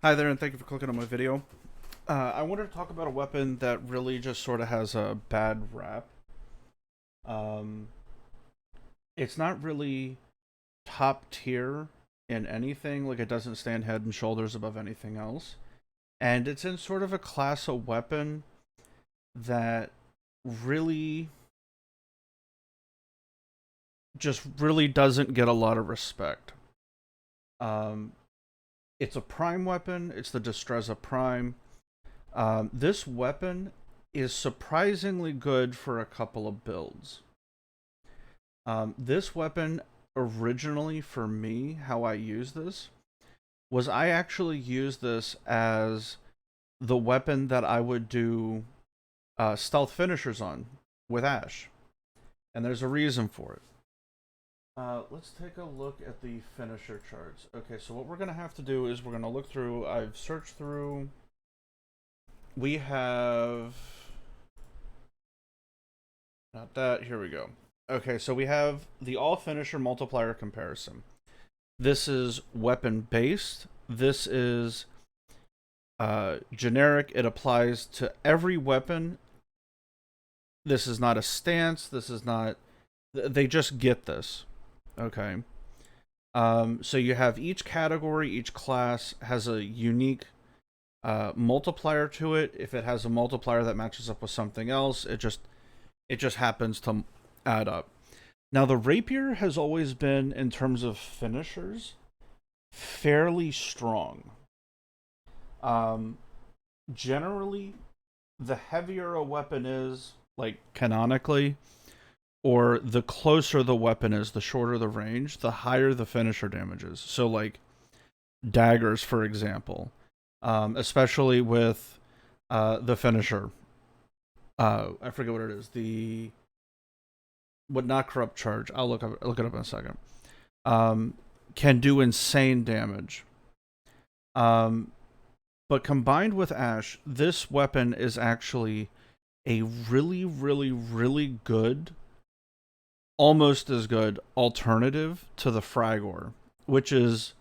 Hi there, and thank you for clicking on my video. I wanted to talk about a weapon that really just sort of has a bad rap. Um, it's not really top tier in anything, like it doesn't stand head and shoulders above anything else. And it's in sort of a class of weapon that really really doesn't get a lot of respect. Um, it's a prime weapon, it's the Destreza Prime. This weapon is surprisingly good for a couple of builds. This weapon, originally for me, how I use this, was I actually used this as the weapon that I would do stealth finishers on with Ash. And there's a reason for it. Let's take a look at the finisher charts. Okay, so what we're going to have to do is we're going to look through, I've searched through, we have, not that, here we go. Okay, so we have the all finisher multiplier comparison. This is weapon based. This is generic. It applies to every weapon. This is not a stance. This is not. They just get this. Okay. So you have each category, each class has a unique multiplier to it. If it has a multiplier that matches up with something else, it just happens to add up. Now, the rapier has always been, in terms of finishers, fairly strong. Um, Generally, the heavier a weapon is, like canonically, or the closer the weapon is, the shorter the range, the higher the finisher damage is. So, like daggers, for example, especially with the finisher. I forget what it is. The would not corrupt charge. I'll look it up in a second. Can do insane damage. Um, but combined with Ash, this weapon is actually a really, really, really good, almost as good alternative to the Fragor, which is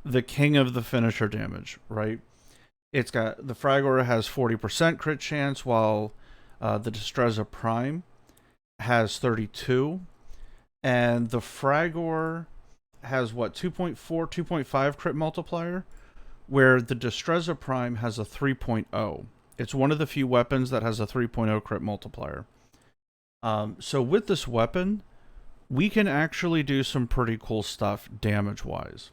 the king of the finisher damage, right? It's got the Fragor has 40% crit chance, while the Destreza Prime has 32, and the Fragor has what, 2.4, 2.5 crit multiplier, where the Destreza Prime has a 3.0. It's one of the few weapons that has a 3.0 crit multiplier. So with this weapon, we can actually do some pretty cool stuff damage-wise.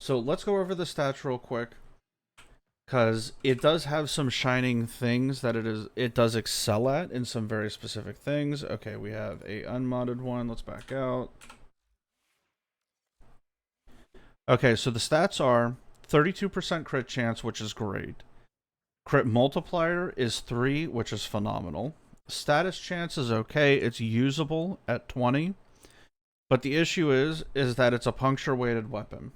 So let's go over the stats real quick, because it does have some shining things that it does excel at in some very specific things. Okay, we have a unmodded one. Let's back out. Okay, so the stats are 32% crit chance, which is great. Crit multiplier is 3, which is phenomenal. Status chance is okay. It's usable at 20. But the issue is that it's a puncture weighted weapon.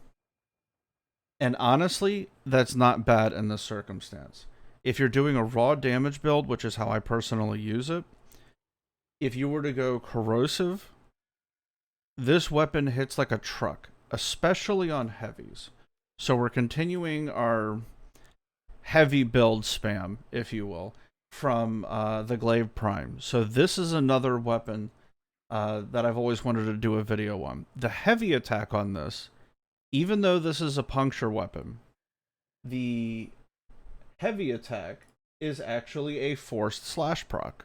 And honestly, that's not bad in this circumstance. If you're doing a raw damage build, which is how I personally use it, if you were to go corrosive, this weapon hits like a truck, especially on heavies. So we're continuing our heavy build spam, if you will, from the Glaive Prime. So this is another weapon that I've always wanted to do a video on. The heavy attack on this, even though this is a puncture weapon, the heavy attack is actually a forced slash proc.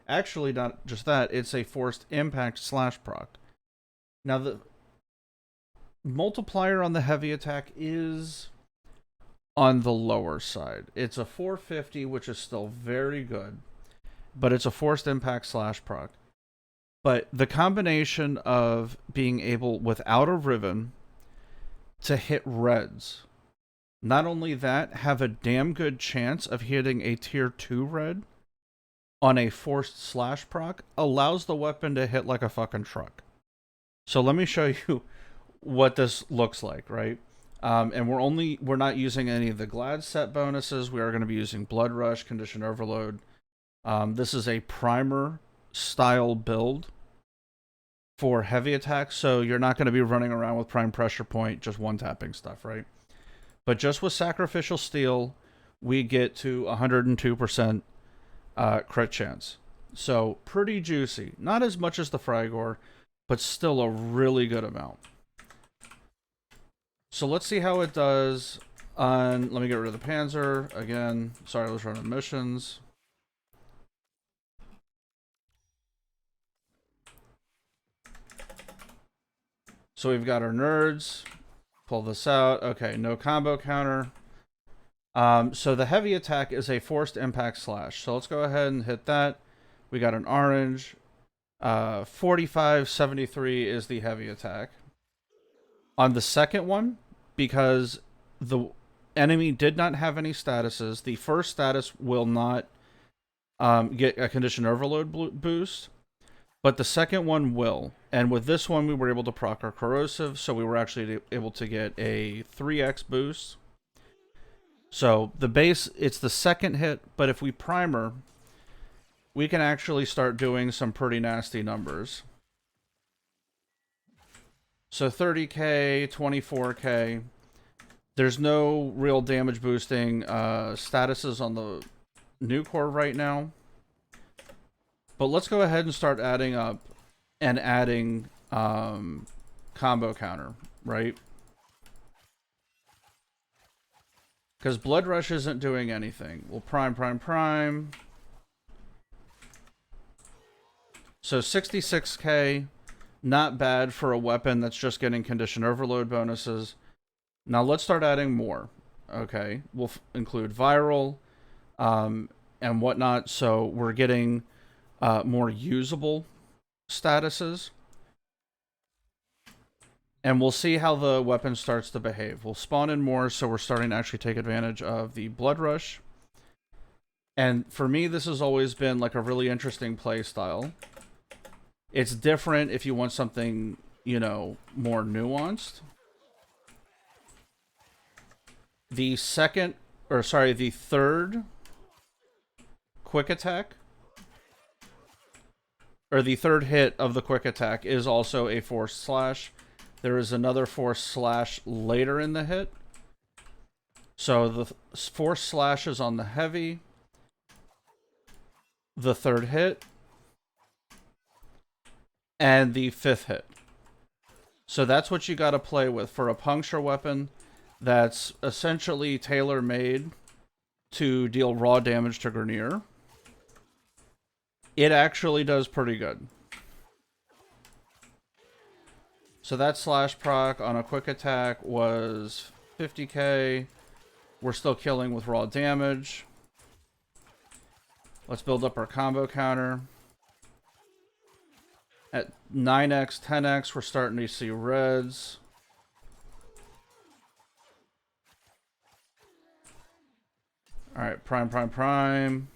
Actually, not just that, it's a forced impact slash proc. Now, the multiplier on the heavy attack is on the lower side. It's a 450, which is still very good, but it's a forced impact slash proc. But the combination of being able, without a ribbon, to hit reds, not only that, have a damn good chance of hitting a tier 2 red on a forced slash proc, allows the weapon to hit like a fucking truck. So let me show you what this looks like, right? And we're not using any of the Glad set bonuses. We are going to be using Blood Rush, Condition Overload. This is a primer style build for heavy attacks, so you're not going to be running around with Prime Pressure Point, just one tapping stuff, right? But just with Sacrificial Steel, we get to 102% crit chance. So pretty juicy. Not as much as the Frygor, but still a really good amount. So let's see how it does on... Let me get rid of the Panzer. Again, sorry, I was running missions. So we've got our nerds. Pull this out. Okay, no combo counter. So the heavy attack is a forced impact slash. So let's go ahead and hit that. We got an orange. 4573 is the heavy attack. On the second one, because the enemy did not have any statuses, the first status will not get a condition overload boost, but the second one will. And with this one, we were able to proc our corrosive, so we were actually able to get a 3x boost. So the base, it's the second hit, but if we primer, we can actually start doing some pretty nasty numbers. So 30k, 24k. There's no real damage boosting statuses on the new core right now. But let's go ahead and start adding up and adding combo counter, right? Because Blood Rush isn't doing anything. We'll prime. So 66k, not bad for a weapon that's just getting condition overload bonuses. Now let's start adding more. Okay, we'll include viral and whatnot. So we're getting more usable statuses. And we'll see how the weapon starts to behave. We'll spawn in more, so we're starting to actually take advantage of the Blood Rush. And for me, this has always been like a really interesting play style. It's different if you want something, you know, more nuanced. The third quick attack, or the third hit of the quick attack is also a forced slash. There is another forced slash later in the hit. So the forced slash is on the heavy, the third hit, and the fifth hit. So that's what you got to play with for a puncture weapon that's essentially tailor-made to deal raw damage to Grenier. It actually does pretty good. So that slash proc on a quick attack was 50k. We're still killing with raw damage. Let's build up our combo counter. At 9x, 10x, we're starting to see reds. Alright, prime.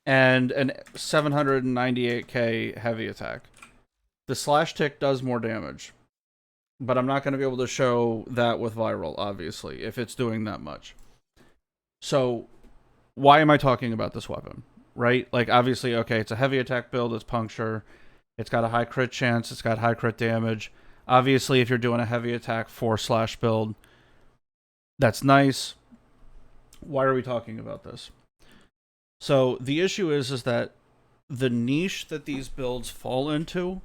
And an 798k heavy attack. The slash tick does more damage, but I'm not going to be able to show that with viral, obviously, if it's doing that much. So why am I talking about this weapon, right? Like, obviously, okay, it's a heavy attack build, it's puncture, it's got a high crit chance, it's got high crit damage. Obviously, if you're doing a heavy attack 4/ build, that's nice. Why are we talking about this? So the issue is that the niche that these builds fall into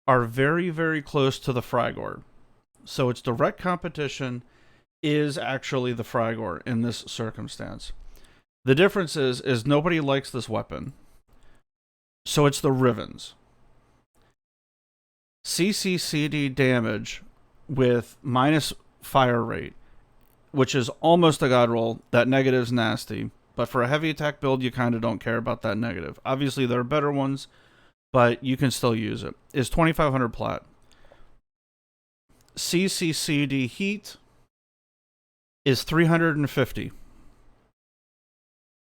are very, very close to the Frygor. So its direct competition is actually the Frygor in this circumstance. The difference is nobody likes this weapon. So it's the Rivens. CCCD damage with minus fire rate, which is almost a god roll. That negative's nasty. But for a heavy attack build, you kind of don't care about that negative. Obviously, there are better ones, but you can still use it. Is 2500 plat. CCCD heat is 350.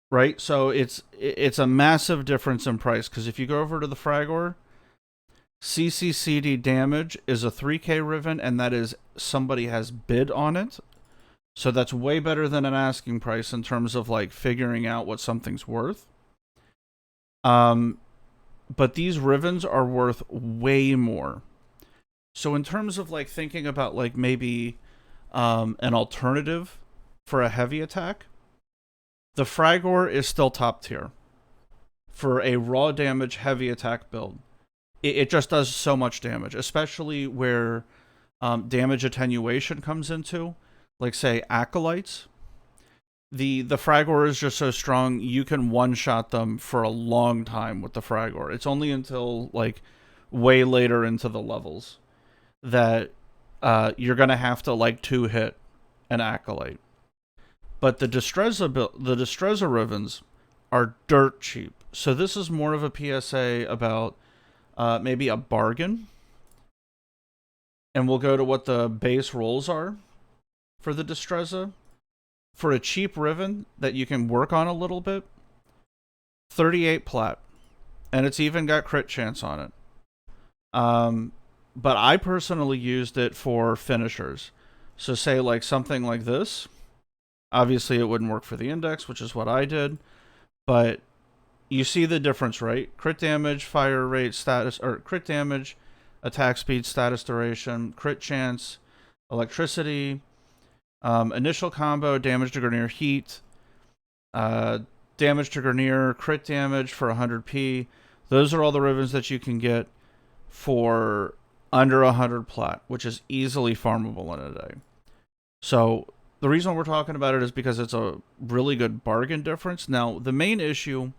Right? So it's a massive difference in price. Because if you go over to the Frygor, CCCD damage is a 3k Riven, and that is somebody has bid on it. So that's way better than an asking price in terms of like figuring out what something's worth. But these Rivens are worth way more. So in terms of like thinking about like maybe an alternative for a heavy attack, the Fragor is still top tier for a raw damage heavy attack build. It just does so much damage, especially where damage attenuation comes into, like say acolytes. The Fragor is just so strong you can one shot them for a long time with the Fragor. It's only until like way later into the levels that you're gonna have to like two hit an acolyte. But the Destreza Rivens are dirt cheap. So this is more of a PSA about maybe a bargain. And we'll go to what the base rolls are for the Destreza. For a cheap Riven that you can work on a little bit, 38 plat. And it's even got crit chance on it. But I personally used it for finishers. So say like something like this. Obviously it wouldn't work for the index, which is what I did. But you see the difference, right? Crit damage, fire rate, status, or crit damage, attack speed, status duration, crit chance, electricity, initial combo, damage to Grineer, heat, damage to Grineer, crit damage for 100p. Those are all the Rivens that you can get for under 100 plat, which is easily farmable in a day. So the reason we're talking about it is because it's a really good bargain difference. Now, the main issue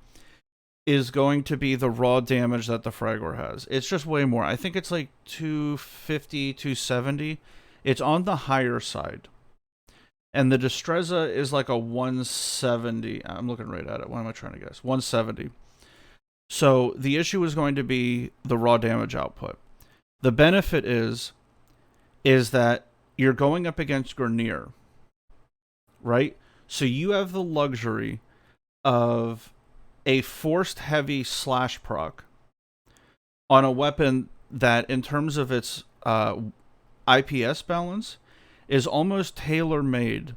is going to be the raw damage that the Fragor has. It's just way more. I think it's like 250, 270. It's on the higher side. And the Destreza is like a 170. I'm looking right at it. What am I trying to guess? 170. So the issue is going to be the raw damage output. The benefit is that you're going up against Grineer, right? So you have the luxury of a forced heavy slash proc on a weapon that, in terms of its IPS balance, is almost tailor-made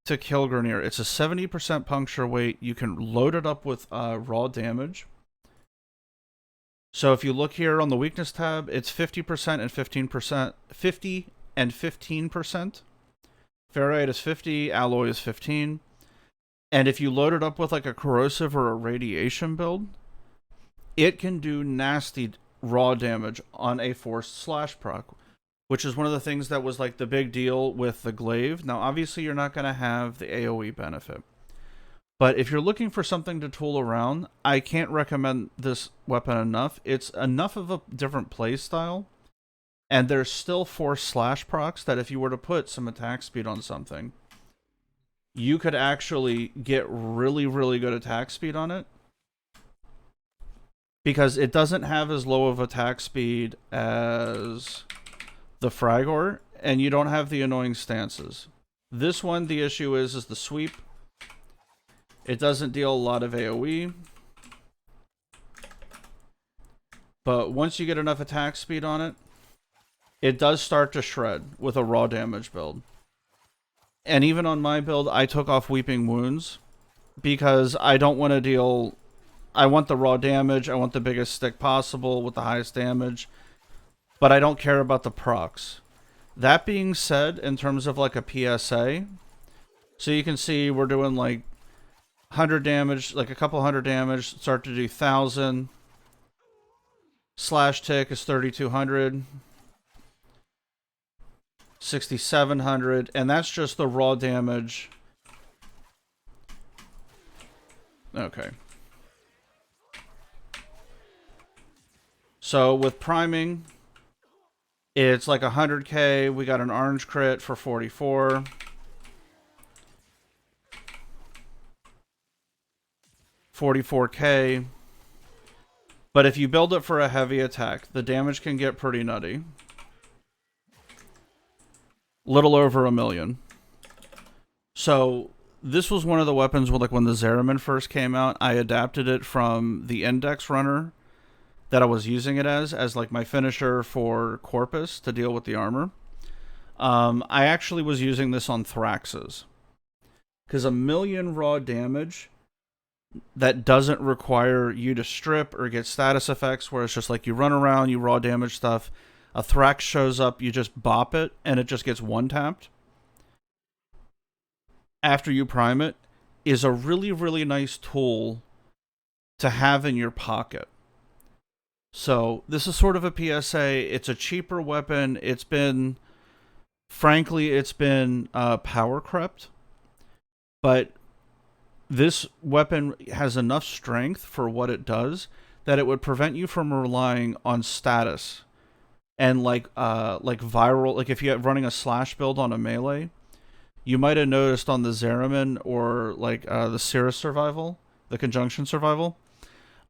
to kill Grineer. It's a 70% puncture weight. You can load it up with raw damage. So if you look here on the weakness tab, it's 50% and 15%. 50 and 15%. Ferrite is 50, alloy is 15. And if you load it up with like a corrosive or a radiation build, it can do nasty raw damage on a forced slash proc, which is one of the things that was like the big deal with the glaive. Now, obviously, you're not going to have the AoE benefit. But if you're looking for something to tool around, I can't recommend this weapon enough. It's enough of a different play style. And there's still forced slash procs that if you were to put some attack speed on something, you could actually get really, really good attack speed on it. Because it doesn't have as low of attack speed as the Fragor, and you don't have the annoying stances. This one, the issue is the sweep. It doesn't deal a lot of AoE. But once you get enough attack speed on it, it does start to shred with a raw damage build. And even on my build, I took off Weeping Wounds because I don't want to deal... I want the raw damage, I want the biggest stick possible with the highest damage, but I don't care about the procs. That being said, in terms of like a PSA, so you can see we're doing like 100 damage, like a couple hundred damage, start to do 1,000. Slash tick is 3,200. 6,700, and that's just the raw damage. Okay. So with priming, it's like 100k. We got an orange crit for 44. $44k. But if you build it for a heavy attack, the damage can get pretty nutty. Little over 1 million. So this was one of the weapons where, like, when the Zeraman first came out, I adapted it from the index runner that I was using it as like my finisher for Corpus to deal with the armor. I actually was using this on Thraxes, because 1 million raw damage that doesn't require you to strip or get status effects, where it's just like you run around, you raw damage stuff. A Thrax shows up, you just bop it, and it just gets one tapped after you prime it, is a really, really nice tool to have in your pocket. So this is sort of a PSA. It's a cheaper weapon. Frankly, it's been power crept, but this weapon has enough strength for what it does that it would prevent you from relying on status and like viral. Like if you're running a slash build on a melee, you might have noticed on the Zeraman or like the Cirrus survival, the conjunction survival,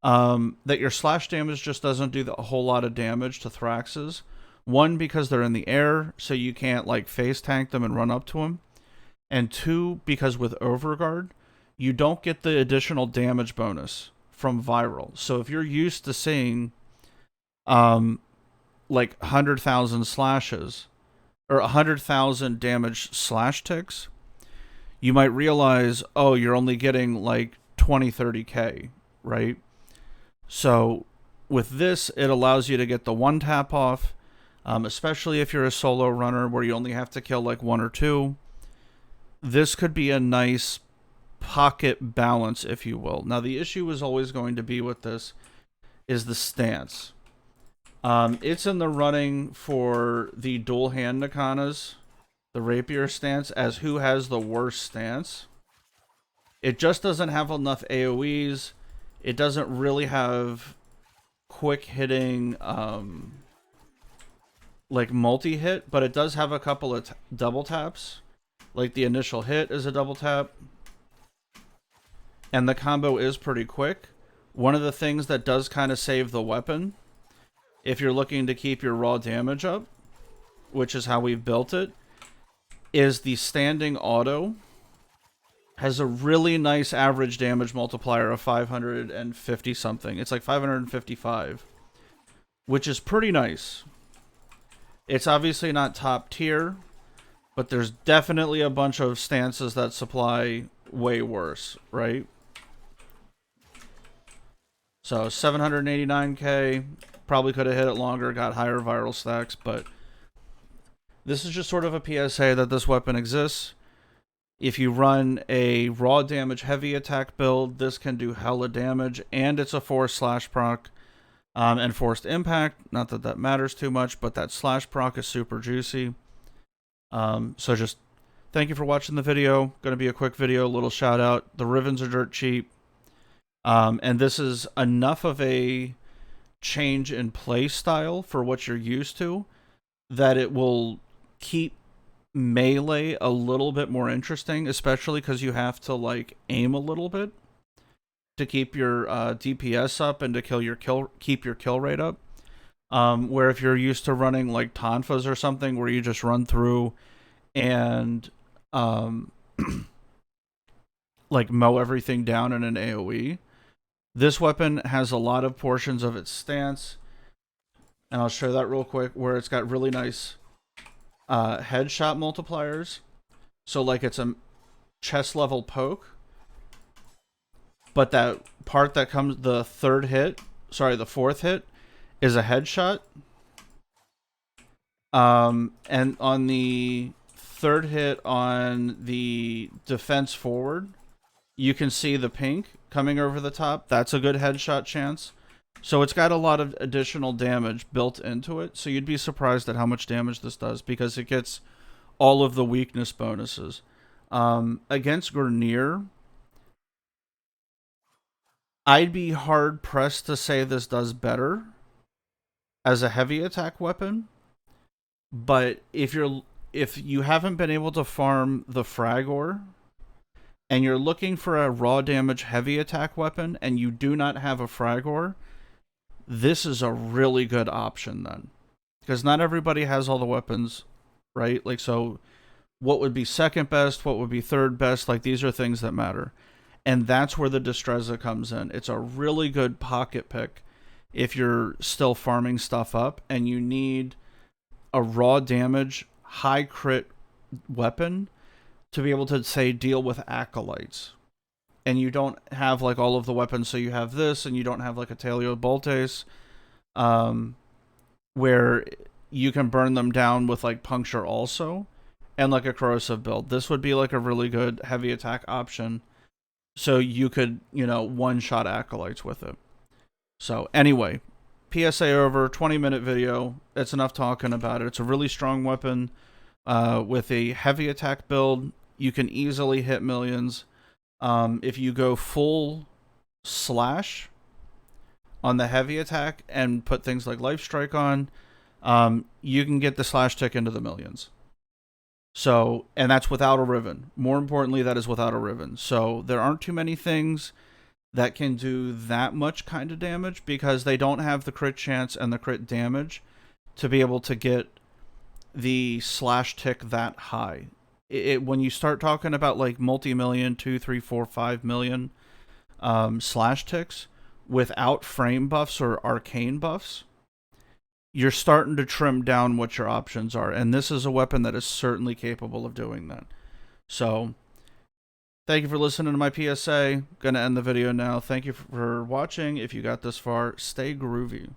that your slash damage just doesn't do a whole lot of damage to Thraxes. One, because they're in the air, so you can't like face tank them and run up to them. And two, because with Overguard, you don't get the additional damage bonus from viral. So if you're used to seeing like 100,000 slashes or 100,000 damage slash ticks, you might realize, oh, you're only getting like 20, 30k, right? So with this, it allows you to get the one tap off, especially if you're a solo runner where you only have to kill like one or two. This could be a nice pocket balance, if you will. Now, the issue is always going to be with this is the stance. It's in the running for the dual hand Nakanas, the rapier stance, as who has the worst stance. It just doesn't have enough AoEs. It doesn't really have quick hitting like multi-hit, but it does have a couple of double taps. Like the initial hit is a double tap. And the combo is pretty quick. One of the things that does kind of save the weapon, if you're looking to keep your raw damage up, which is how we've built it, is the standing auto has a really nice average damage multiplier of 550 something. It's like 555, which is pretty nice. It's obviously not top tier, but there's definitely a bunch of stances that supply way worse, right? So 789k, probably could have hit it longer, got higher viral stacks, but this is just sort of a PSA that this weapon exists. If you run a raw damage heavy attack build, this can do hella damage, and it's a force slash proc and forced impact. Not that that matters too much, but that slash proc is super juicy. So just thank you for watching the video. Going to be a quick video, a little shout out. The Rivens are dirt cheap. And this is enough of a change in play style for what you're used to that it will keep melee a little bit more interesting, especially because you have to like aim a little bit to keep your DPS up and to keep your kill rate up. Where if you're used to running like Tonfas or something where you just run through and like mow everything down in an AoE, this weapon has a lot of portions of its stance, and I'll show that real quick, where it's got really nice headshot multipliers. So like it's a chest level poke, but that part that comes, the fourth hit is a headshot. And on the third hit on the defense forward, you can see the pink coming over the top. That's a good headshot chance. So it's got a lot of additional damage built into it. So you'd be surprised at how much damage this does because it gets all of the weakness bonuses. Against Grineer, I'd be hard pressed to say this does better as a heavy attack weapon. But if you haven't been able to farm the Fragor, and you're looking for a raw damage heavy attack weapon, and you do not have a Fragor, this is a really good option then. Because not everybody has all the weapons, right? Like, so what would be second best? What would be third best? Like, these are things that matter. And that's where the Destreza comes in. It's a really good pocket pick if you're still farming stuff up and you need a raw damage, high crit weapon to be able to, say, deal with acolytes. And you don't have like all of the weapons, so you have this, and you don't have like a Talio Boltes, where you can burn them down with like puncture also, and like a corrosive build. This would be like a really good heavy attack option, so you could, you know, one-shot acolytes with it. So anyway, PSA over, 20-minute video. It's enough talking about it. It's a really strong weapon with a heavy attack build. You can easily hit millions. If you go full slash on the heavy attack and put things like Life Strike on, you can get the slash tick into the millions. So, and that's without a Riven. More importantly, that is without a Riven. So there aren't too many things that can do that much kind of damage because they don't have the crit chance and the crit damage to be able to get the slash tick that high. When you start talking about like multi-million, 2, 3, 4, 5 million slash ticks without frame buffs or arcane buffs, you're starting to trim down what your options are. And this is a weapon that is certainly capable of doing that. So thank you for listening to my PSA. Gonna end the video now. Thank you for watching. If you got this far, stay groovy.